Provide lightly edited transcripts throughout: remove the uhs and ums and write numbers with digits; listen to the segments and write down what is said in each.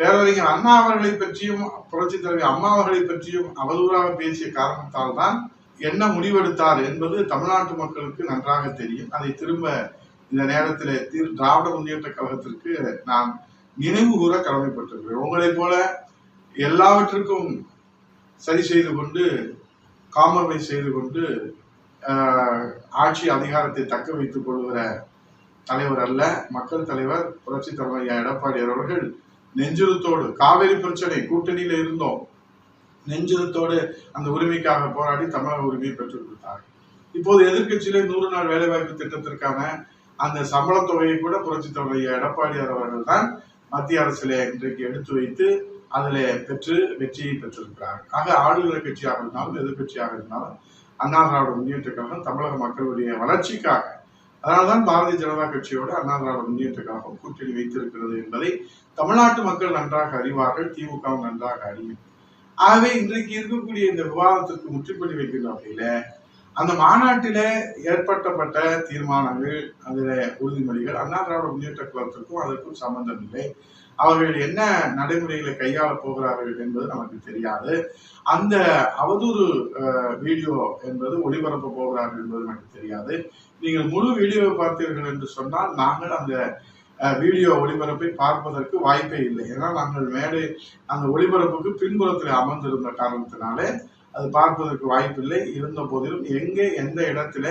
பேரறிஞர் அண்ணா அவர்களை பற்றியும் புரட்சி தலைவி அம்மா அவர்களை பற்றியும் அவதூறாக பேசிய காரணத்தால் தான் என்ன முடிவெடுத்தார் என்பது தமிழ்நாட்டு மக்களுக்கு நன்றாக தெரியும். அதை திரும்ப இந்த நேரத்தில் திராவிட முன்னேற்ற கழகத்திற்கு நான் நினைவு கூற கடமைப்பட்டிருக்கிறேன். உங்களைப் போல எல்லாவற்றுக்கும் சரி செய்து கொண்டு காம்ப்ரமைஸ் செய்து கொண்டு ஆட்சி அதிகாரத்தை தக்க வைத்துக் கொள்கிற தலைவர் அல்ல மக்கள் தலைவர் புரட்சி தலைவர் எடப்பாடி அவர்கள். நெஞ்சுரத்தோடு காவிரி பிரச்சனை கூட்டணியில இருந்தோம், நெஞ்சுரத்தோடு அந்த உரிமைக்காக போராடி தமிழக உரிமையை பெற்றுக் கொடுத்தார்கள். இப்போது எதிர்கட்சியிலே 100 நாள் வேலைவாய்ப்பு திட்டத்திற்கான அந்த சம்பள தொகையை கூட புரட்சி தலைவர் எடப்பாடியார் அவர்கள் தான் மத்திய அரசிலே இன்றைக்கு எடுத்து வைத்து அதில் பெற்று வெற்றியை பெற்றிருக்கிறார்கள். ஆக ஆளுகிற கட்சியாக இருந்தாலும் எதிர்கட்சியாக இருந்தாலும் அண்ணா திராவிட முன்னேற்ற கழகம் தமிழக மக்களுடைய வளர்ச்சிக்காக, அதனால்தான் பாரதிய ஜனதா கட்சியோடு அண்ணா திராவிட முன்னேற்ற கழகம் கூட்டணி வைத்திருக்கிறது என்பதை தமிழ்நாட்டு மக்கள் நன்றாக அறிவார்கள், திமுகவும் நன்றாக அறியும். ஆகவே இன்றைக்கு இருக்கக்கூடிய இந்த விவாதத்திற்கு முற்றுப்புள்ளி வைக்கின்ற வகையில அந்த மாநாட்டில ஏற்படுத்தப்பட்ட தீர்மானங்கள், அதில் உறுதிமொழிகள் அண்ணா திராவிட முன்னேற்ற கழகத்திற்கும் அதற்கும் சம்பந்தம் இல்லை. அவர்கள் என்ன நடைமுறைகளை கையாள போகிறார்கள் என்பது நமக்கு தெரியாது. அந்த அவதூறு வீடியோ என்பது ஒளிபரப்ப போகிறார்கள் என்பது நமக்கு தெரியாது. நீங்கள் முழு வீடியோவை பார்த்தீர்கள் என்று சொன்னால் நாங்கள் அந்த வீடியோ ஒளிபரப்பை பார்ப்பதற்கு வாய்ப்பே இல்லை. ஏன்னா நாங்கள் மேலே அந்த ஒளிபரப்புக்கு பின்புறத்தில் அமர்ந்திருந்த காரணத்தினாலே அது பார்ப்பதற்கு வாய்ப்பில்லை. இருந்த போதிலும் எங்கே எந்த இடத்துல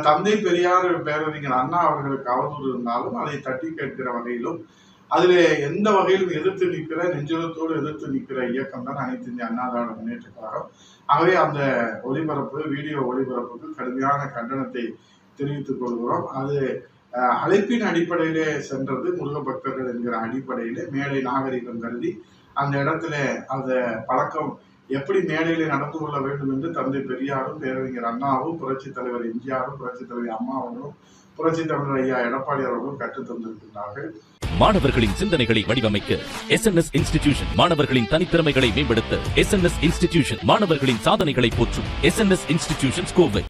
தந்தை பெரியார் பேரறிஞர் அண்ணா அவர்களுக்கு அவதூறு இருந்தாலும் அதை தட்டி கேட்கிற வகையிலும் அதில் எந்த வகையிலும் எதிர்த்து நிற்கிற, நெஞ்சுரத்தோடு எதிர்த்து நிற்கிற இயக்கம் தான் அனைத்து இந்திய அண்ணா திராவிட முன்னேற்ற கழகம். ஆகவே அந்த ஒளிபரப்பு வீடியோ ஒளிபரப்புக்கு கடுமையான கண்டனத்தை தெரிவித்துக் கொள்கிறோம். அது அழைப்பின் அடிப்படையிலே சென்றது, முருக பக்தர்கள் என்கிற அடிப்படையிலே மேடை நாகரிகம் கருதி அந்த இடத்துல அந்த பழக்கம் எப்படி மேடையிலே நடந்து கொள்ள வேண்டும் என்று தந்தை பெரியாரும் பேரறிஞர் அண்ணாவும் புரட்சி தலைவர் எம்ஜிஆரும் புரட்சி தலைவர் அம்மா அவர்களும் புரட்சி தலைவர் ஐயா எடப்பாடி அவர்களும் கற்றுத் தந்திருக்கின்றார்கள். மாணவர்களின் சிந்தனைகளை வடிவமைக்க SNS இன்ஸ்டிடியூஷன், மாணவர்களின் தனித்திறமைகளை மேம்படுத்த SNS இன்ஸ்டிடியூஷன், மாணவர்களின் சாதனைகளை போற்றும் SNS இன்ஸ்டிடியூஷன் கோவை.